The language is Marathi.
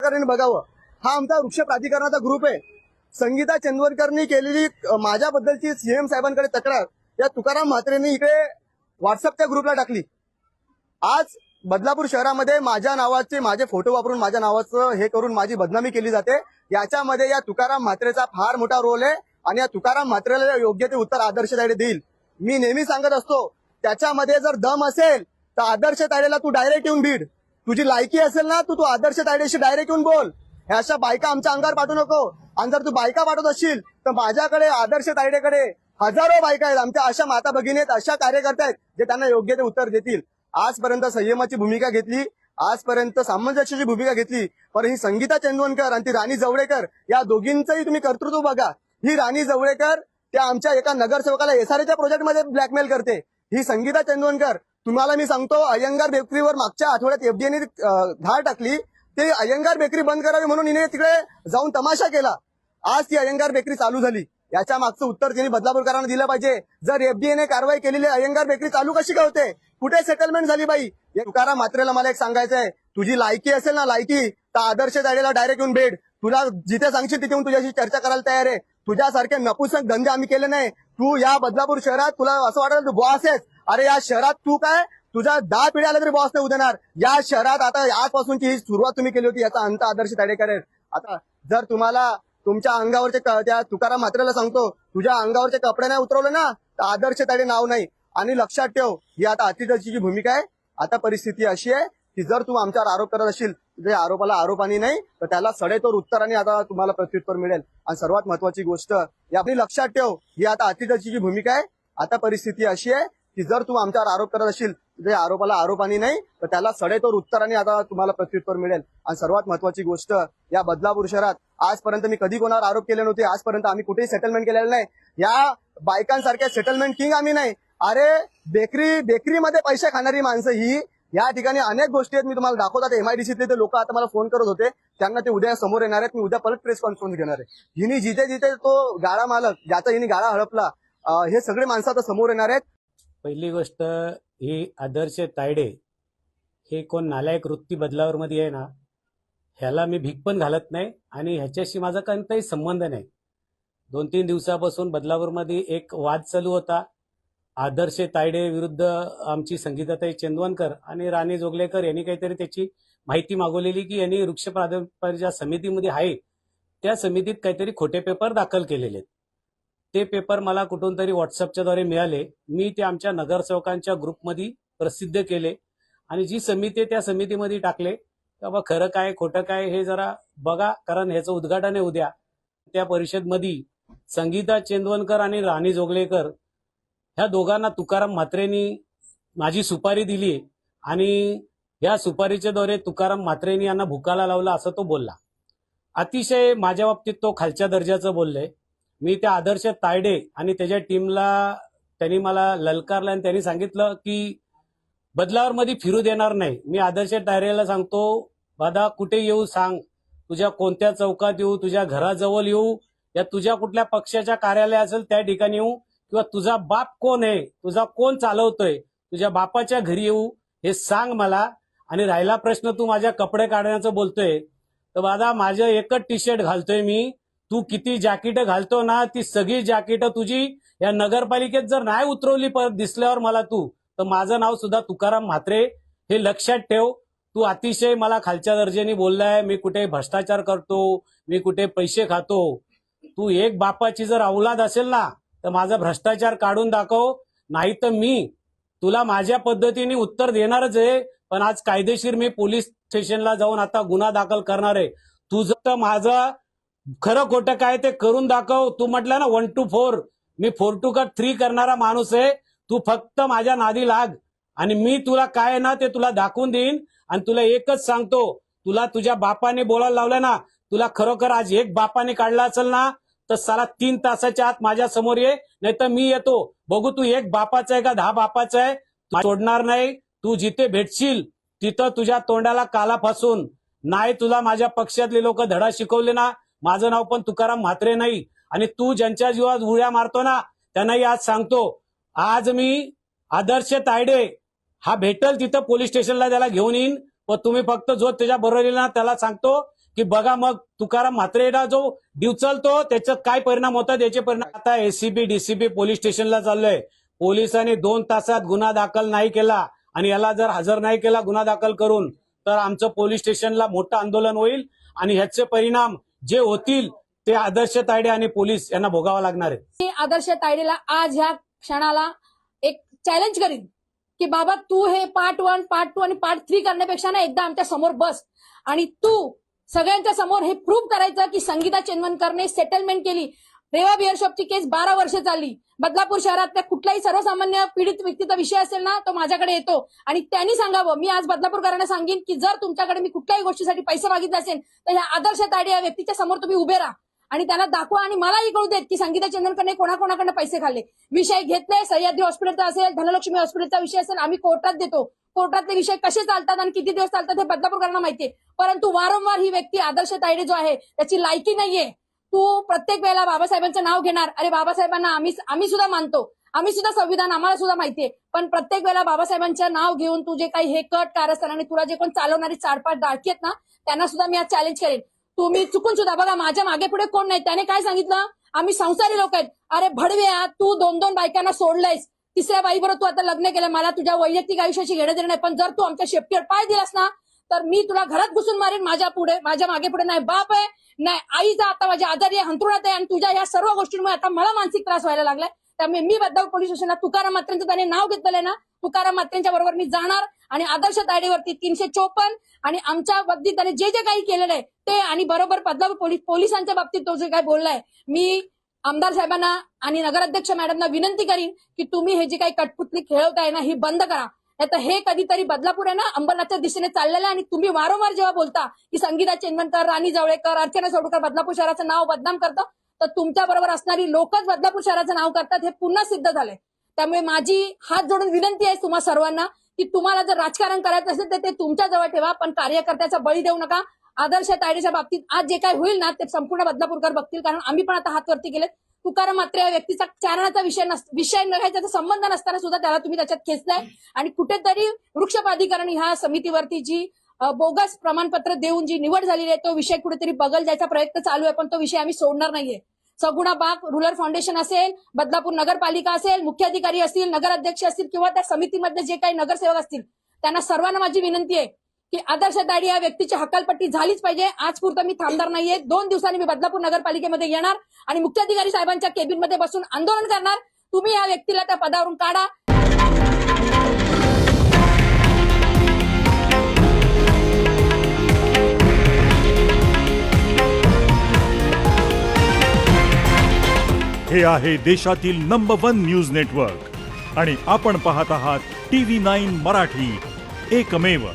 प्रकाराने बघावं। हा आमचा वृक्ष प्राधिकरणाचा ग्रुप आहे। संगीता चंदवरकरनी केलेली माझ्याबद्दलची सीएम साहेबांकडे तक्रार या तुकाराम म्हात्रेंनी इकडे व्हॉट्सअपच्या ग्रुपला टाकली। आज बदलापूर शहरामध्ये माझ्या नावाचे माझे फोटो वापरून माझ्या नावाचं हे करून माझी बदनामी केली जाते। याच्यामध्ये या तुकाराम म्हात्रेचा फार मोठा रोल आहे आणि या तुकाराम म्हात्रेला योग्य ते उत्तर आदर्श तायडे देईल। मी नेहमी सांगत असतो, त्याच्यामध्ये जर दम असेल तर आदर्श तायडेला तू डायरेक्ट येऊन भीड। तुझी लायकी असेल ना तू आदर्श तायडेशी डायरेक्ट येऊन बोल। ह्या अशा बायका आमच्या अंगावर पाठवू नको। आणि जर तू बायका पाठवत असशील तर माझ्याकडे आदर्श तायडेकडे हजारो बायका आहेत। आमच्या अशा माता भगिनी आहेत, अशा कार्यकर्ते आहेत जे त्यांना योग्य ते उत्तर देतील। आजपर्यंत संयमाची भूमिका घेतली, आजपर्यंत सामंजस्याची भूमिका घेतली, पण ही संगीता चंदवरकर आणि ती राणी जवळेकर या दोघींचंही तुम्ही कर्तृत्व बघा। ही राणी जवळेकर त्या आमच्या एका नगरसेवकाला एसआरएच्या प्रोजेक्टमध्ये ब्लॅकमेल करते। ही संगीता चंदवरकर, तुम्हाला मी सांगतो, अय्यंगार बेकरीवर मागच्या आठवड्यात एफडीएने धाड टाकली। ते अय्यंगार बेकरी बंद करावी म्हणून हिने तिकडे जाऊन तमाशा केला। आज ती अय्यंगार बेकरी चालू झाली। याच्या मागचं उत्तर त्यांनी बदलापूरकरांना दिलं पाहिजे। जर एफडीएने कारवाई केलेली अय्यंगार बेकरी चालू कशी काय होते? कुठे सेटलमेंट झाली बाई? या तुकाराम म्हात्रेला मला एक सांगायचंय, तुझी लायकी असेल ना लायकी तर आदर्श तायडेला डायरेक्ट येऊन भेट। तुला जिथे सांगशील तिथे तुझ्याशी चर्चा करायला तयार आहे। तुझ्यासारखे नपुसक धंदे आम्ही केले नाही। तू या बदलापूर शहरात तुला असं वाटतं तू बॉस आहेस। अरे या शहरात तू काय, तुझा 10 पिढ्या आला तरी बॉस नाही उदेणार। या शहरात आता आजपासूनची ही सुरुवात तुम्ही केली होती, याचा अंत आदर्श तायडे करेल। आता जर तुम्हाला तुमच्या अंगावरचे त्या तुकाराम म्हात्रेला सांगतो, तुझ्या अंगावरचे कपडे नाही उतरवले ना तर आदर्श तायडे नाव नाही। आणि लक्षात ठेव, ही आता अतिथीची भूमिका आहे। आता परिस्थिती अशी आहे की जर तू आमच्यावर आरोप करत असशील, जे आरोपाला आरोपाने नाही तर त्याला सडेतोड उत्तराने आता तुम्हाला प्रत्युत्तर मिळेल। आणि सर्वात महत्वाची गोष्ट आपली लक्षात ठेव, ही आता अतिथीची भूमिका आहे। आता परिस्थिती अशी आहे की जर तू आमच्यावर आरोप करत असशील, जे आरोपाला आरोपाने नाही तर त्याला सडेतोड उत्तराने आता तुम्हाला प्रत्युत्तर मिळेल। आणि सर्वात महत्वाची गोष्ट, या बदलापूर शहरात आजपर्यंत मी कधी कोणावर आरोप केले नव्हते। आजपर्यंत आम्ही कुठेही सेटलमेंट केलेलं नाही। या बायकांसारख्या सेटलमेंट किंग आम्ही नाही। अरे बेकरीमध्ये पैसे खाणारी माणसं ही या ठिकाणी अनेक गोष्टी आहेत, मी तुम्हाला दाखवतात। एमआयडीसीतले ते लोक आता मला फोन करत होते, त्यांना ते उद्या समोर येणार आहेत। मी उद्या परत प्रेस कॉन्फरन्स घेणार आहे। हिने जिथे जिथे तो गाळा मालक ज्याचा हिने गाळा हडपला, हे सगळे माणसं आता समोर येणार आहेत। पहिली गोष्ट, ही आदर्श तायडे हे कोण नालायक वृत्ती बदलापूरमध्ये आहे ना, ह्याला मी भीक पण घालत नाही आणि ह्याच्याशी माझा कोणताही संबंध नाही। 2-3 दिवसापासून बदलापूरमध्ये एक वाद चालू होता। आदर्श तायडे विरुद्ध आमची संगीताताई चंदवरकर आणि राणी जोगलेकर यांनी काहीतरी त्याची माहिती मागवलेली की यांनी वृक्ष प्राधिकरणाच्या समितीमध्ये आहे, त्या समितीत काहीतरी खोटे पेपर दाखल केलेले आहेत। ते पेपर मला कुठून तरी व्हॉट्सअपच्या द्वारे मिळाले। मी ते आमच्या नगरसेवकांच्या ग्रुपमध्ये प्रसिद्ध केले आणि जी समिती त्या समितीमध्ये टाकले। बाबा खरं काय खोटं काय हे जरा बघा, कारण ह्याचं उद्घाटन आहे उद्या। त्या परिषदमध्ये संगीता चंदवरकर आणि राणी जोगलेकर ह्या दोघांना तुकाराम म्हात्रेंनी माझी सुपारी दिली आणि या सुपारीच्या द्वारे तुकाराम म्हात्रेंनी यांना भुकाला लावला असं तो बोलला। अतिशय माझ्या बाबतीत तो खालच्या दर्जाचं बोलले। मी त्या आदर्श तायडे आणि त्याच्या टीमला त्यांनी मला ललकारलं आणि त्यांनी सांगितलं की बदलापूरमध्ये फिरू देणार नाही। मी आदर्श तायडेला सांगतो, दादा कुठे येऊ सांग, तुझ्या कोणत्या चौकात येऊ, तुझ्या घराजवळ येऊ, या तुझ्या कुठल्या पक्षाच्या कार्यालय असेल त्या ठिकाणी येऊ, किंवा तुझा बाप कोण आहे, तुझा कोण चालवतोय, तुझ्या बापाच्या घरी येऊ हे सांग मला। आणि राहिला प्रश्न तू माझ्या कपडे काढण्याचं बोलतोय, तर दादा माझं एकच टी शर्ट घालतोय मी। तू किती जॅकेट घालतो ना, ती सगळी जॅकेट तुझी या नगरपालिकेत जर नाही उतरवली परत दिसल्यावर मला तू, तर माझं नाव सुद्धा तुकाराम म्हात्रे हे लक्षात ठेव। तू अतिशय मला खालच्या दर्जाने बोललाय, मी कुठे भ्रष्टाचार करतो, मी कुठे पैसे खातो। तू एक बापाची जर औलाद असेल ना तर माझा भ्रष्टाचार काढून दाखव, नाही तर मी तुला माझ्या पद्धतीने उत्तर देणारच आहे। पण आज कायदेशीर मी पोलीस स्टेशनला जाऊन आता गुन्हा दाखल करणार आहे। तुझं तर माझं खरं खोटं काय ते करून दाखव। तू म्हटलं ना 1 to 4, मी 4 to 3 करणारा माणूस आहे। तू फक्त माझ्या नादी लाग आणि मी तुला काय ना ते तुला दाखवून देईन। आणि तुला एकच सांगतो, तुला तुझ्या बापाने बोलायला लावलं ना, तुला खरोखर आज एक बापाने काढला असेल ना तर साला 3 तासाच्या आत माझ्या समोर ये, नाही तर मी येतो, बघू तू एक बापाचा आहे का 10 बापाचा आहे। सोडणार नाही। तू जिथे भेटशील तिथं तुझ्या तोंडाला काला फासून, नाही तुला माझ्या पक्षातले लोक धडा शिकवले ना, माझं नाव पण तुकाराम म्हात्रे नाही। आणि तू ज्यांच्या जीवात उड्या मारतो ना त्यांनाही आज सांगतो, आज मी आदर्श तायडे हा भेटल तिथं पोलीस स्टेशनला त्याला घेऊन येईन। व तुम्ही फक्त जो त्याच्या बरोबर येईल ना त्याला सांगतो की बघा मग तुकाराम म्हात्रेला जो डिवचलतो त्याच्यात काय परिणाम होतात याचे परिणाम. आता एसीबी डीसीबी पोलीस स्टेशनला चाललोय. पोलिसांनी 2 तासात गुन्हा दाखल नाही केला आणि याला जर हजर नाही केला गुन्हा दाखल करून तर आमचं पोलीस स्टेशनला मोठं आंदोलन होईल आणि ह्याचे परिणाम जे होतील ते आदर्श तायडे आणि पोलीस यांना भोगावं लागणार आहे. मी आदर्श तायडेला आज ह्या क्षणाला एक चॅलेंज करीन की बाबा तू हे पार्ट 1 पार्ट 2 आणि पार्ट 3 करण्यापेक्षा ना एकदा आमच्या समोर बस आणि तू सगळ्यांच्या समोर हे प्रूव्ह करायचं की संगीता चेनवनकरने सेटलमेंट केली. रेवा बिअर शॉपची केस 12 वर्ष चालली. बदलापूर शहरातल्या कुठलाही सर्वसामान्य पीडित व्यक्तीचा विषय असेल ना तो माझ्याकडे येतो आणि त्यांनी सांगावं. मी आज बदलापूरकरांना सांगेन की जर तुमच्याकडे मी कुठल्याही गोष्टीसाठी पैसे मागितले असेल तर ह्या आदर्श तायडे या व्यक्तीच्या समोर तुम्ही उभे राहा आणि त्यांना दाखवा आणि मलाही कळू देत की संगीता चेनवनकरने कोणाकोणाकडनं पैसे खाल्ले. विषय घेतले सह्याद्री हॉस्पिटलचा असेल धनलक्ष्मी हॉस्पिटलचा विषय असेल आम्ही कोर्टात देतो. कोर्टातले विषय कसे चालतात आणि किती दिवस चालतात हे बदलापूरकरांना माहितीये. परंतु वारंवार ही व्यक्ती आदर्श तायडे जो आहे त्याची लायकी नाहीये. तू प्रत्येक वेळेला बाबासाहेबांचं नाव घेणार. अरे बाबासाहेबांना आम्ही सुद्धा मानतो. आम्ही सुद्धा संविधान आम्हाला सुद्धा माहितीये. पण प्रत्येक वेळेला बाबासाहेबांचं नाव घेऊन तू जे काही हे कट कारस्थान आणि तुला जे कोण चालवणारी 4-5 डाळकी आहेत ना त्यांना सुद्धा मी आज चॅलेंज करेन. तुम्ही चुकून सुद्धा बघा माझ्या मागे पुढे कोण नाही. त्याने काय सांगितलं आम्ही संसारी लोक आहेत. अरे भडव्या तू 2-2 बायकांना सोडलंयस. 3ऱ्या बाईबरोबर तू आता लग्न केलं. मला तुझ्या वैयक्तिक आयुष्याची घेणं देणं नाही. पण जर तू आमच्या शेपटीवर पाय दिलास ना तर मी तुला घरात घुसून मारेन. माझ्या मागे पुढे नाही बाप आहे नाही आईचा आता माझी आजारी आहे हंतरुणात आहे आणि तुझ्या या सर्व गोष्टींमुळे आता मला मानसिक त्रास व्हायला लागलाय. त्यामुळे मी बदलापूर पोलीस स्टेशनला तुकाराम म्हात्रेंचं त्याने नाव घेतलेलं आहे ना तुकाराम म्हात्रेंच्या बरोबर मी जाणार आणि आदर्श तायडेवरती 354 आणि आमच्या बाबतीत त्याने जे जे काही केलेलं आहे ते आणि बरोबर बदलापूर पोलिसांच्या बाबतीत तो जे काही बोललाय मी आमदार साहेबांना आणि नगराध्यक्ष मॅडमना विनंती करीन की तुम्ही हे जे काही कटपुतली खेळवताय ना ही बंद करा. आता हे कधीतरी बदलापूर आहे ना अंबरनाथच्या दिशेने चाललेलं आहे आणि तुम्ही वारंवार जेव्हा बोलता की संगीता चेनवनकर राणी जवळेकर अर्चना सोडकर बदलापूर शहराचं नाव बदनाम करतं तर तुमच्या बरोबर असणारी लोकच बदलापूर शहराचं नाव करतात हे पुन्हा सिद्ध झालंय. त्यामुळे माझी हात जोडून विनंती आहे तुम्हा सर्वांना की तुम्हाला जर राजकारण करायचं असेल तर ते तुमच्या जवळ ठेवा पण कार्यकर्त्याचा बळी देऊ नका. आदर्श तायडेच्या बाबतीत आज जे काही होईल ना ते संपूर्ण बदलापूरकर बघतील कारण आम्ही पण आता हात वरती केलेत. तुकाराम म्हात्रे या व्यक्तीचा चारणाचा विषय नव्हे संबंध नसताना सुद्धा त्याला तुम्ही त्याच्यात खेचलाय आणि कुठेतरी वृक्ष प्राधिकरण ह्या समितीवरती जी बोगस प्रमाणपत्र देऊन जी निवड झालेली आहे तो विषय कुठेतरी बगल जायचा प्रयत्न चालू आहे पण तो विषय आम्ही सोडणार नाहीये. सगुणा बाग रुरल फाउंडेशन असेल बदलापूर नगरपालिका असेल मुख्याधिकारी असतील नगराध्यक्ष असतील किंवा त्या समितीमधले जे काही नगरसेवक असतील त्यांना सर्वांना माझी विनंती आहे की आदर्श तायडे या व्यक्तीची हकालपट्टी झालीच पाहिजे. आज पुरतं मी थांबणार नाहीये. 2 दिवसांनी मी बदलापूर नगरपालिकेमध्ये येणार आणि मुख्याधिकारी साहेबांच्या केबिनमध्ये बसून आंदोलन करणार. तुम्ही या व्यक्तीला त्या पदावरून काढा. हे आहे देशातील नंबर 1 न्यूज नेटवर्क आणि आपण पाहत आहात TV9 मराठी, एकमेव.